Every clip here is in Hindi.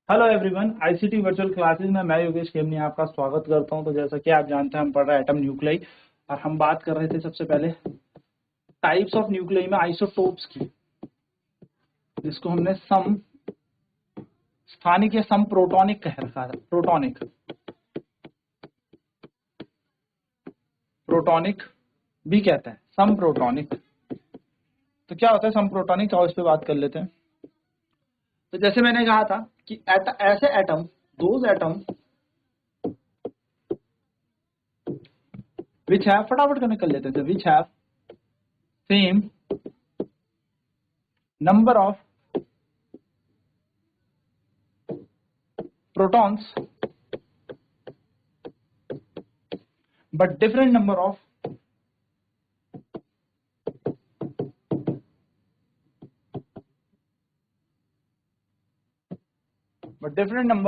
Hello everyone, ICT virtual classes में मैं योगेश खेमनी आपका स्वागत करता हूं। तो जैसा कि आप जानते हैं हम पढ़ रहे हैं एटम न्यूक्लियाई और हम बात कर रहे थे सबसे पहले टाइप्स ऑफ न्यूक्लियाई में आइसोटोप्स की, जिसको हमने सम स्थानिक या सम प्रोटॉनिक कह रखा था। प्रोटॉनिक भी कहते हैं, सम प्रोटॉनिक। तो क्या होता है सम प्रोटॉनिक, और इस पे बात कर लेते हैं। तो जैसे मैंने कहा था कि ऐसे atom, those atom which have, फटाफट करने कर लेते थे, which have same number of protons but different number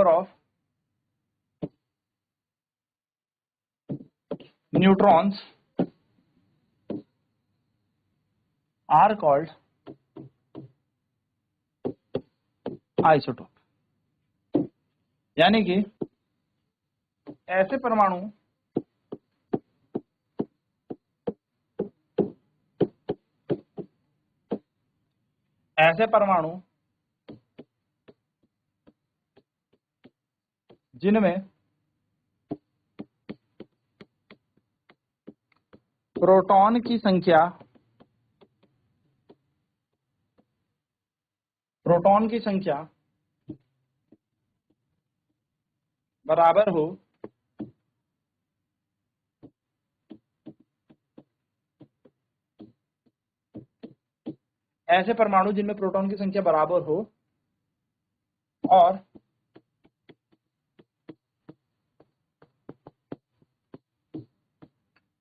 of neutrons are called isotope। यानी कि ऐसे परमाणु जिनमें प्रोटॉन की संख्या बराबर हो और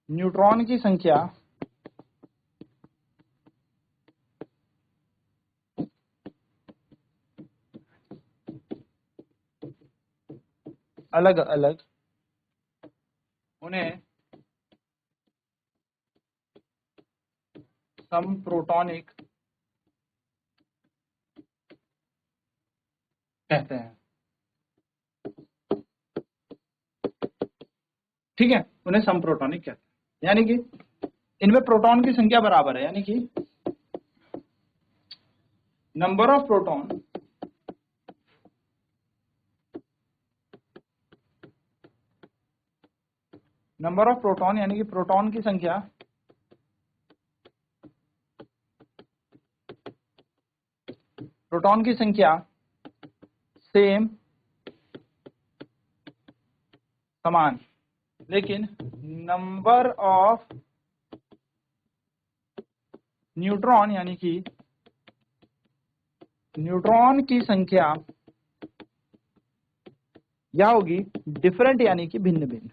न्यूट्रॉन की संख्या अलग अलग, उन्हें सम प्रोटॉनिक कहते हैं। ठीक है, उन्हें सम प्रोटॉनिक कहते हैं। यानी कि इनमें प्रोटॉन की संख्या बराबर है, यानी कि नंबर ऑफ प्रोटॉन यानी कि प्रोटॉन की संख्या सेम, समान, लेकिन नंबर ऑफ न्यूट्रॉन यानी कि न्यूट्रॉन की संख्या क्या होगी, डिफरेंट, यानी कि भिन्न भिन्न।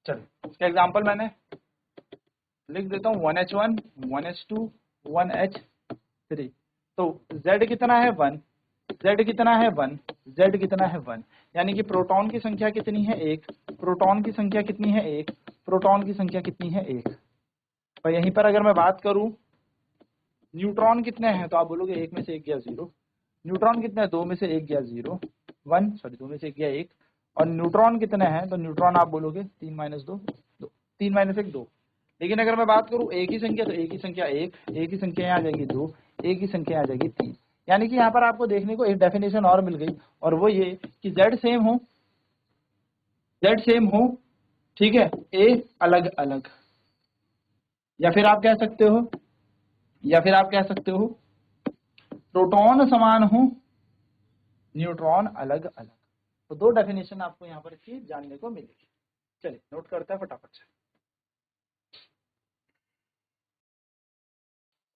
चलिए इसका एग्जांपल मैंने लिख देता हूं, 1h1, 1h2, 1h3। तो Z कितना है 1, Z कितना है 1, Z कितना है 1, यानी कि प्रोटॉन की संख्या कितनी है 1, प्रोटॉन की संख्या कितनी है 1, प्रोटॉन की संख्या कितनी है 1। और यहीं पर अगर मैं बात करूं न्यूट्रॉन कितने हैं, तो आप बोलोगे 1 में से 1 गया 0। न्यूट्रॉन कितने हैं, 2 में से 1 गया 0, 1 सॉरी 2 में से 1 गया 1। और न्यूट्रॉन कितने हैं, तो न्यूट्रॉन आप बोलोगे 3 माइनस 2, 3 माइनस 1 2। लेकिन अगर मैं बात करूं एक ही संख्या, तो एक ही संख्या 1, एक ही संख्या यहाँ आ जाएगी 2, एक ही संख्या आ जाएगी 3। यानी कि यहाँ पर आपको देखने को एक डेफिनेशन और मिल गई, और वो ये कि Z सेम हो, ठीक है, A अलग अलग। या फिर आप कह सकते हो प्रोटॉन समान हो, न्यूट्रॉन अलग अलग। तो दो डेफिनेशन आपको यहाँ पर इसकी जानने को मिलेगी। चलिए नोट करते हैं फटाफट से।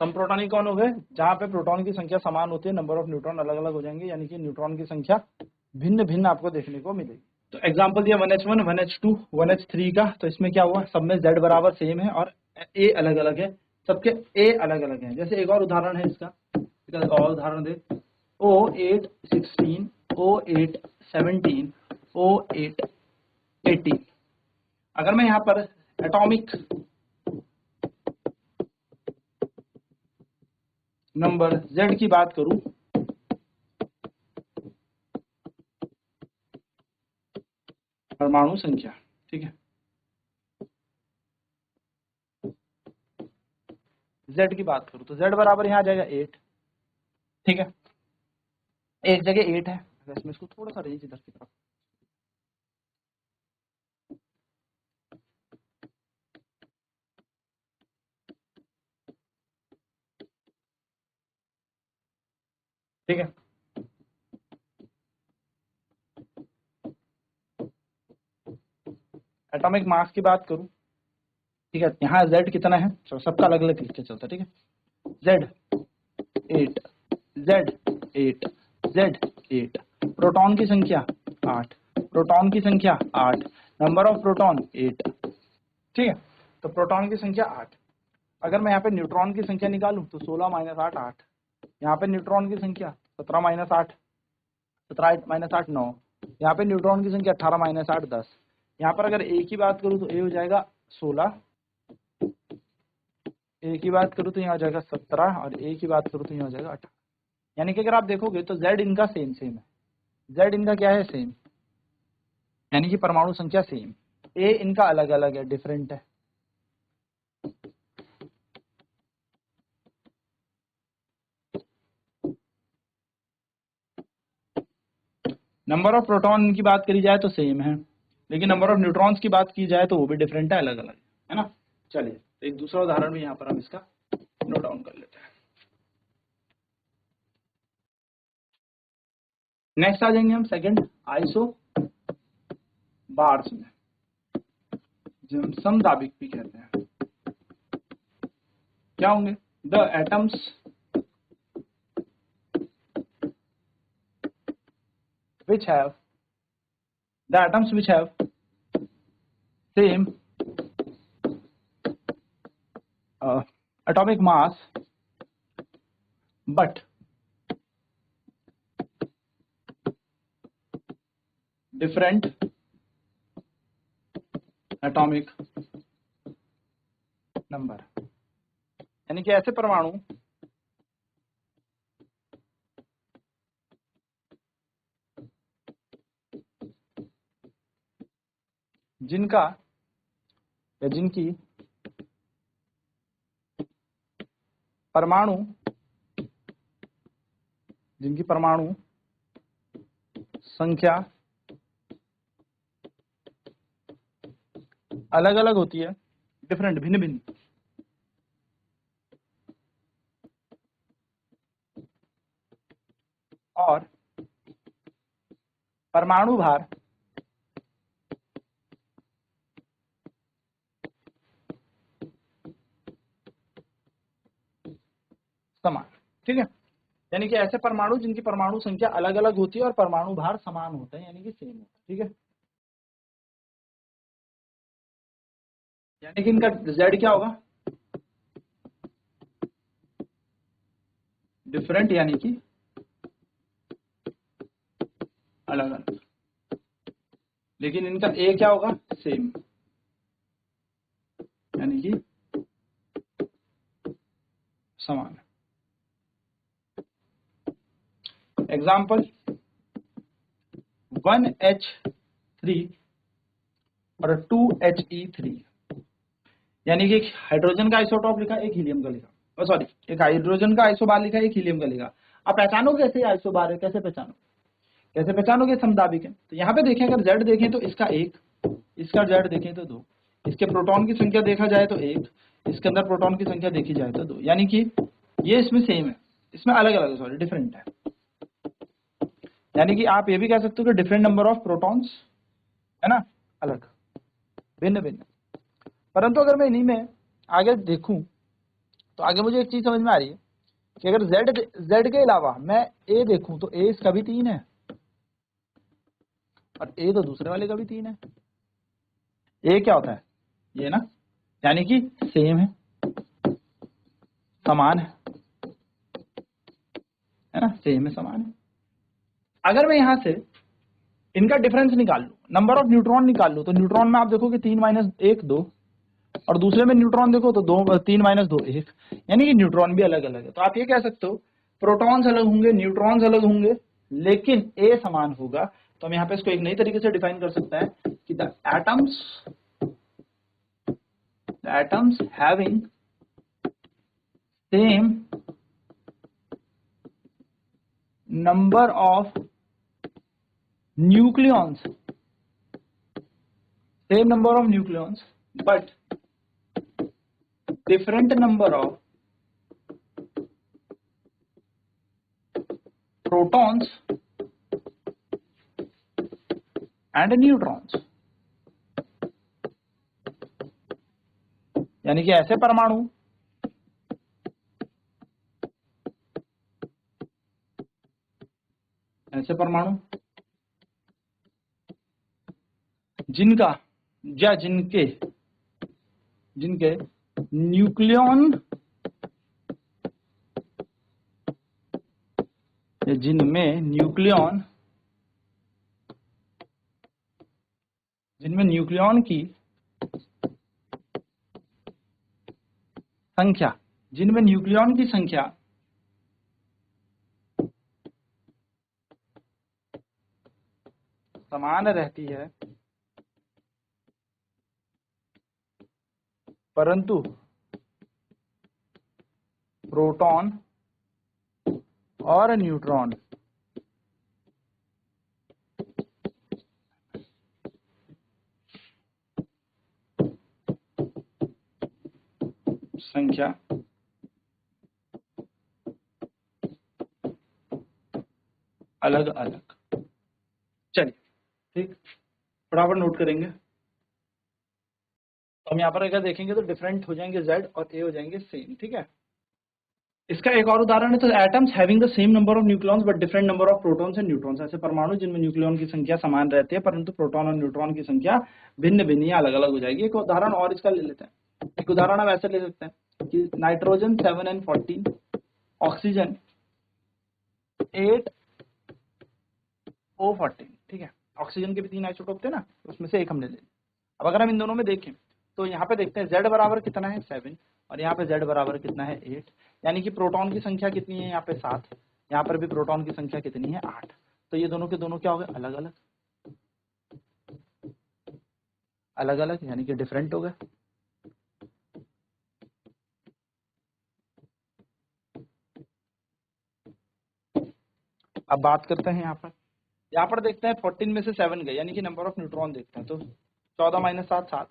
सम प्रोटॉनिक कौन हो गए, जहां पे प्रोटॉन की संख्या समान होती है, नंबर ऑफ न्यूट्रॉन अलग अलग हो जाएंगे, यानी कि न्यूट्रॉन की संख्या भिन्न भिन्न आपको देखने को मिलेगी। तो एग्जांपल दिया 1h1, 1h2, 1h3 का। तो इसमें क्या हुआ, सब में Z बराबर सेम है और A अलग अलग है, सबके A अलग अलग है। जैसे एक और उदाहरण है इसका, और उदाहरण दे, O8 16, O8 17, O8 18। अगर मैं यहाँ पर एटॉमिक नंबर Z की बात करूं, परमाणु संख्या, ठीक है, Z की बात करूं तो Z बराबर यहाँ आ जाएगा 8, ठीक है, एक जगह 8 है। अगर इसमें इसको थोड़ा सा रेंज इधर की तरफ, ठीक है, एटॉमिक मास की बात करूं, ठीक है, यहाँ Z कितना है, चलो सबका अलग अलग लिख के चलता है, ठीक है, Z 8, Z 8, Z 8, प्रोटॉन की संख्या 8, प्रोटॉन की संख्या 8, नंबर ऑफ प्रोटॉन 8, ठीक है, तो प्रोटॉन की संख्या 8। अगर मैं यहाँ पे न्यूट्रॉन की संख्या निकालूं तो 16 माइनस 8 8, यहाँ पे न्यूट्रॉन की संख्या 17 माइनस 8, 17 माइनस 8 9, यहाँ पे न्यूट्रॉन की संख्या 18 माइनस 8 10, यहाँ पर अगर ए की बात करूँ तो ए हो जाएगा 16, ए की बात करूँ तो यहाँ हो जाएगा 17, और ए की बात करूँ तो यहाँ हो जाएगा 18। यानी कि अगर आप देखोगे तो Z इनका सेम सेम है, Z इनका क्या है, सेम, यानी कि परमाणु संख्या सेम, ए इनका अलग अलग है, डिफरेंट है। नंबर ऑफ प्रोटॉन की बात करी जाए तो सेम है, लेकिन नंबर ऑफ न्यूट्रॉन्स की बात की जाए तो वो भी डिफरेंट है, अलग अलग है ना। चलिए तो एक दूसरा उदाहरण भी यहाँ पर हम इसका नोट डाउन कर लेते हैं। नेक्स्ट आ जाएंगे हम सेकंड आइसो बार्स में, जो हम समदाबिक भी कहते हैं। क्या होंगे, the atoms which have same atomic mass but different atomic number, यानी कि ऐसे परमाणु जिनका या जिनकी परमाणु संख्या अलग अलग होती है, डिफरेंट, भिन्न भिन्न, और परमाणु भार समान, ठीक है, यानी कि ऐसे परमाणु जिनकी परमाणु संख्या अलग अलग होती है और परमाणु भार समान होता है, यानी कि सेम होता है, ठीक है, यानी कि इनका Z क्या होगा, डिफरेंट, यानी कि अलग अलग, लेकिन इनका A क्या होगा, सेम, यानी कि समान। एग्जाम्पल 1H3 और 2He3, यानी कि एक हाइड्रोजन का आइसोटॉप लिखा, एक हीलियम का लिखा, सॉरी एक हाइड्रोजन का आइसोबार लिखा, एक हीलियम का लिखा। आप पहचानोगे कैसे आइसोबार है, कैसे पहचानोगे समदाबिक है। तो यहाँ पे देखें, अगर Z देखें तो इसका 1, इसका Z देखें तो 2, इसके प्रोटॉन की संख्या देखा जाए तो 1, इसके अंदर प्रोटॉन की संख्या देखी जाए तो 2, यानी कि ये इसमें सेम है, इसमें अलग अलग, सॉरी डिफरेंट है, यानी कि आप ये भी कह सकते हो कि डिफरेंट नंबर ऑफ प्रोटॉन्स, है ना, अलग, भिन्न भिन्न। परंतु अगर मैं इन्हीं में आगे देखूं तो आगे मुझे एक चीज समझ में आ रही है कि अगर Z के अलावा मैं A देखूं तो A इसका भी 3 है और A तो दूसरे वाले का भी 3 है। A क्या होता है, ये ना, यानी कि सेम है, समान है ना, सेम है, समान है। अगर मैं यहां से इनका डिफरेंस निकाल लूं, नंबर ऑफ न्यूट्रॉन निकाल लूं, तो न्यूट्रॉन में आप देखोगे 3 माइनस 1 2, और दूसरे में न्यूट्रॉन देखो तो 2 3 माइनस 2 1, यानी कि न्यूट्रॉन भी अलग अलग है। तो आप ये कह सकते हो प्रोटॉन्स अलग होंगे, न्यूट्रॉन्स अलग होंगे, लेकिन ए समान होगा। तो हम यहाँ पे इसको एक नई तरीके से डिफाइन कर सकते हैं कि the atoms having same number of nucleons, same number of nucleons but different number of protons and neutrons, यानी कि ऐसे परमाणु जिनका या जिनके न्यूक्लियन या जिनमें न्यूक्लियन की संख्या समान रहती है, परंतु प्रोटॉन और न्यूट्रॉन संख्या अलग अलग। चलिए ठीक, फटाफट नोट करेंगे। तो हम यहाँ पर अगर देखेंगे तो डिफरेंट हो जाएंगे Z और A हो जाएंगे सेम, ठीक है। इसका एक और उदाहरण है, तो atoms having the same number of nucleons but different number of protons and neutrons, ऐसे परमाणु जिनमें न्यूक्लियॉन की संख्या समान रहती है परंतु प्रोटॉन और न्यूट्रॉन की संख्या भिन्न भिन्न या अलग अलग हो जाएगी। एक उदाहरण और इसका ले लेते हैं। एक उदाहरण हम ऐसे ले सकते हैं कि नाइट्रोजन 7n14, ऑक्सीजन 8O14, ठीक है। ऑक्सीजन के भी 3 आइसोटोप थे ना, उसमें से एक हमने ले लिया। अब अगर हम इन दोनों में देखें तो यहाँ पे देखते हैं Z बराबर कितना है 7 और यहाँ पे Z बराबर कितना है 8, यानी कि प्रोटॉन की संख्या कितनी है यहाँ पे 7, यहाँ पर भी प्रोटॉन की संख्या कितनी है 8। तो ये दोनों के दोनों क्या हो गए अलग अलग, यानी कि डिफरेंट हो गए। अब बात करते हैं यहाँ पर देखते हैं 14 में से 7 गए, यानी कि नंबर ऑफ न्यूट्रॉन देखते हैं। तो 14 माइनस 7 7,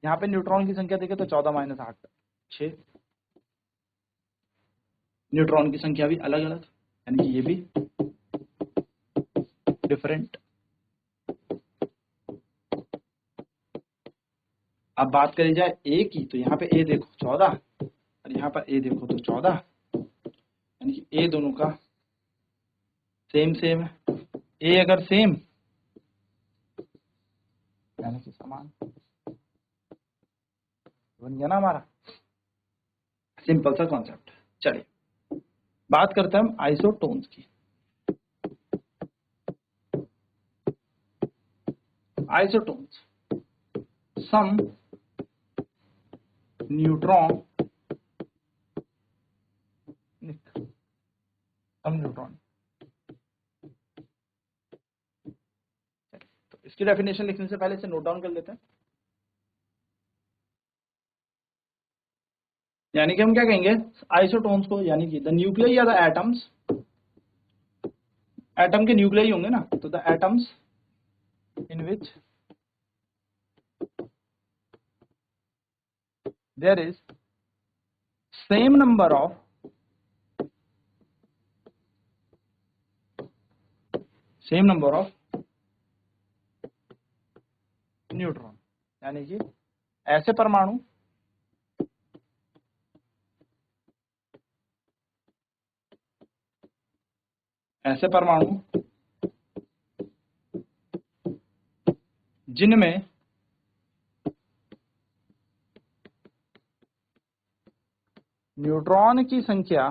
यहाँ पे न्यूट्रॉन की संख्या देखें तो 14 माइनस 8 6, न्यूट्रॉन की संख्या भी अलग अलग, यानी कि ये भी डिफरेंट। अब बात करी जाए ए की, तो यहाँ पे ए देखो 14 और यहाँ पर ए देखो तो 14, यानी कि ए दोनों का सेम है। ए अगर सेम यानी कि समान बन गया ना हमारा, सिंपल सा कॉन्सेप्ट। चलिए बात करते हैं हम आइसोटोन्स की। आइसोटोन्स सम न्यूट्रॉन तो इसकी डेफिनेशन लिखने से पहले इसे नोट डाउन कर लेते हैं। यानी कि हम क्या कहेंगे आइसोटोन्स को, यानी कि द न्यूक्लियस या द एटम्स, एटम के न्यूक्लियस होंगे ना, तो the atoms in which there is same number of neutron, यानी कि ऐसे परमाणु जिनमें न्यूट्रॉन की संख्या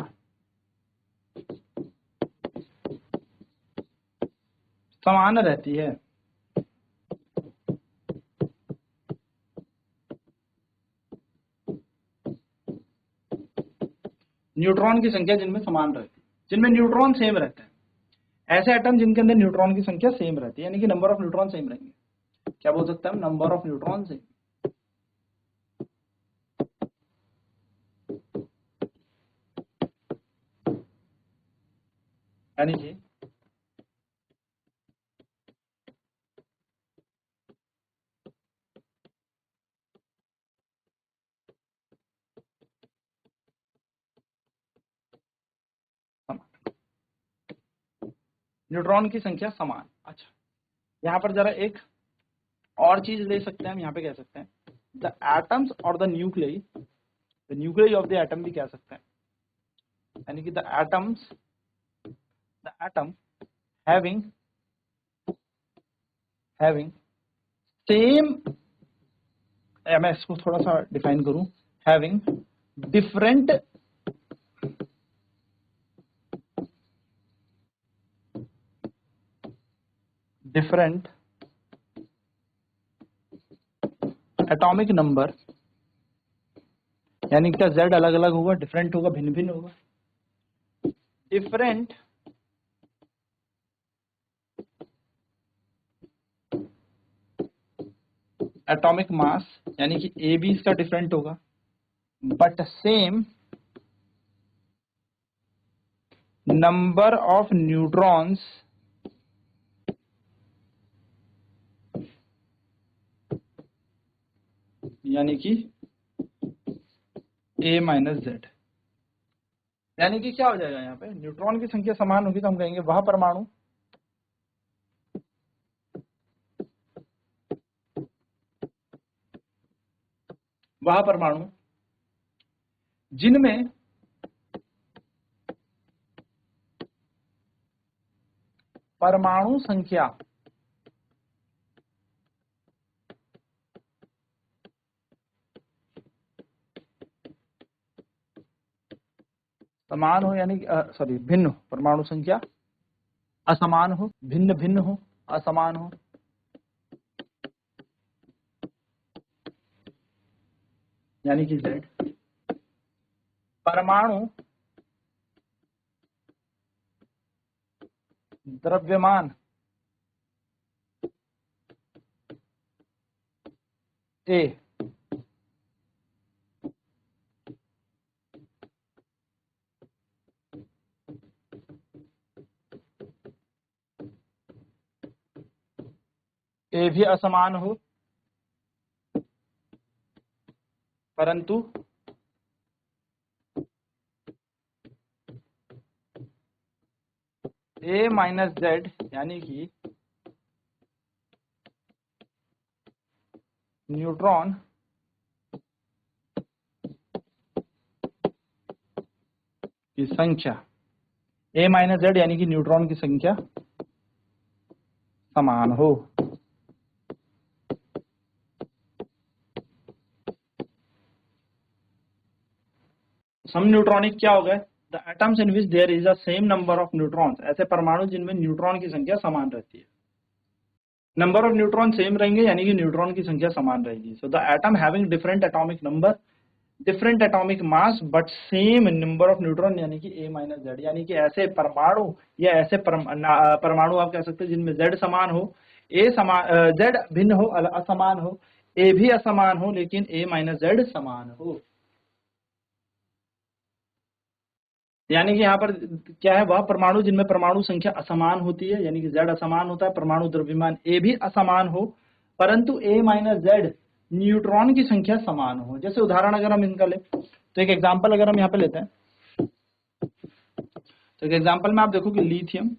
समान रहती है, न्यूट्रॉन की संख्या जिनमें समान रहती है, जिनमें न्यूट्रॉन सेम रहता है, ऐसे एटम जिनके अंदर न्यूट्रॉन की संख्या सेम रहती है, यानी कि नंबर ऑफ न्यूट्रॉन सेम रहेंगे। क्या बोल सकते हैं हम? Number of neutron same. यानी कि न्यूट्रॉन की संख्या समान। अच्छा, यहाँ पर जरा एक और चीज ले सकते हैं हम, यहाँ पे कह सकते हैं द एटम्स और the nucleus of the atom भी कह सकते हैं, यानी कि द एटम हैविंग सेम, मैं इसको थोड़ा सा डिफाइन करूं, हैविंग डिफरेंट एटॉमिक नंबर, यानी क्या Z अलग अलग होगा, डिफरेंट होगा, भिन्न भिन्न होगा, डिफरेंट एटॉमिक मास, यानी कि A भी इसका डिफरेंट होगा, but same number of neutrons यानी कि A माइनस Z। यानी कि क्या हो जाएगा, यहाँ पे न्यूट्रॉन की संख्या समान होगी तो हम कहेंगे वह परमाणु जिनमें परमाणु संख्या समान हो, यानी सॉरी भिन्न हो, परमाणु संख्या असमान हो, भिन्न भिन्न हो, असमान हो, यानी कि Z। परमाणु द्रव्यमान A भी असमान हो, परंतु A माइनस Z यानी कि न्यूट्रॉन की संख्या, A माइनस Z यानी कि न्यूट्रॉन की संख्या समान हो। सम न्यूट्रॉनिक क्या हो गए? The atoms in which there is a same number of neutrons, ऐसे परमाणु जिनमें न्यूट्रॉन की संख्या समान रहती है। नंबर ऑफ न्यूट्रॉन सेम रहेंगे यानी कि न्यूट्रॉन की संख्या समान रहेगी। So the atom having different atomic number, different atomic mass but same number of neutron, यानी कि A माइनस Z। यानी कि ऐसे परमाणु या ऐसे परमाणु आप कह सकते हैं जिनमें Z समान हो, Z भिन्न हो, असमान हो, A भी असमान हो, लेकिन A माइनस Z समान हो। यानी कि यहाँ पर क्या है, वह परमाणु जिनमें परमाणु संख्या असमान होती है, यानी कि Z असमान होता है, परमाणु द्रव्यमान A भी असमान हो, परंतु A माइनस Z न्यूट्रॉन की संख्या समान हो। जैसे उदाहरण अगर हम इनका ले तो एक एग्जांपल अगर हम यहाँ पे लेते हैं, तो एक एग्जांपल में आप देखो कि लिथियम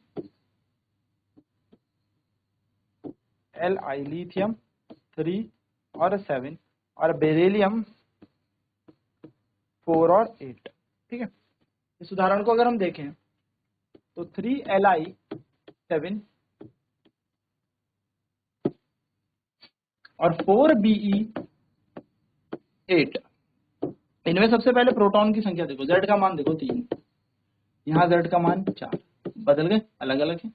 Li, लिथियम 3 और 7 और बेरिलियम 4 और 8। ठीक है, इस उदाहरण को अगर हम देखें तो 3Li 7 और 4Be 8, इनमें सबसे पहले प्रोटॉन की संख्या देखो, Z का मान देखो 3, यहाँ Z का मान 4, बदल गए, अलग अलग है।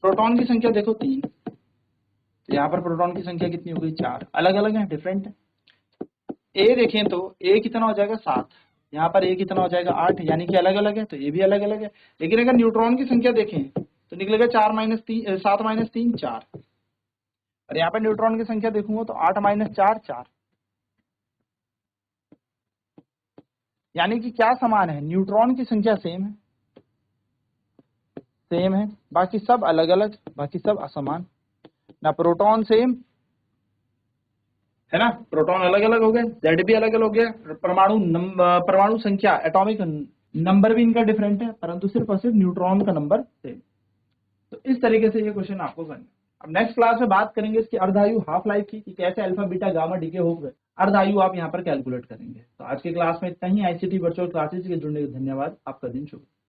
प्रोटॉन की संख्या देखो 3, तो यहाँ पर प्रोटॉन की संख्या कितनी हो गई? 4, अलग अलग है, डिफरेंट है। A देखें तो A कितना हो जाएगा? 7, यहाँ पर ए कितना हो जाएगा 8, यानी कि अलग अलग है, तो ए भी अलग अलग है। लेकिन अगर न्यूट्रॉन की संख्या देखें तो निकलेगा 4 माइनस 3 7 माइनस 3 4, और यहाँ पर न्यूट्रॉन की संख्या देखूंगा तो 8 माइनस 4 4, यानी कि क्या समान है, न्यूट्रॉन की संख्या सेम है, बाकी सब अलग अलग, बाकी सब असमान। ना प्रोटॉन सेम है ना, प्रोटॉन अलग अलग हो गए, जेड भी अलग अलग हो गया, परमाणु संख्या एटॉमिक नंबर भी इनका डिफरेंट है, परंतु सिर्फ और सिर्फ न्यूट्रॉन का नंबर सेम। तो इस तरीके से ये क्वेश्चन आपको करना है। अब नेक्स्ट क्लास में बात करेंगे इसकी अर्धायु हाफ लाइफ की, कि कैसे अल्फा बीटा गामा डीके हो गए, अर्धायु आप यहाँ पर कैलकुलेट करेंगे। तो आज के क्लास में इतना ही। आईसीटी वर्चुअल क्लासेस के जुड़ने के धन्यवाद। आपका दिन शुभ।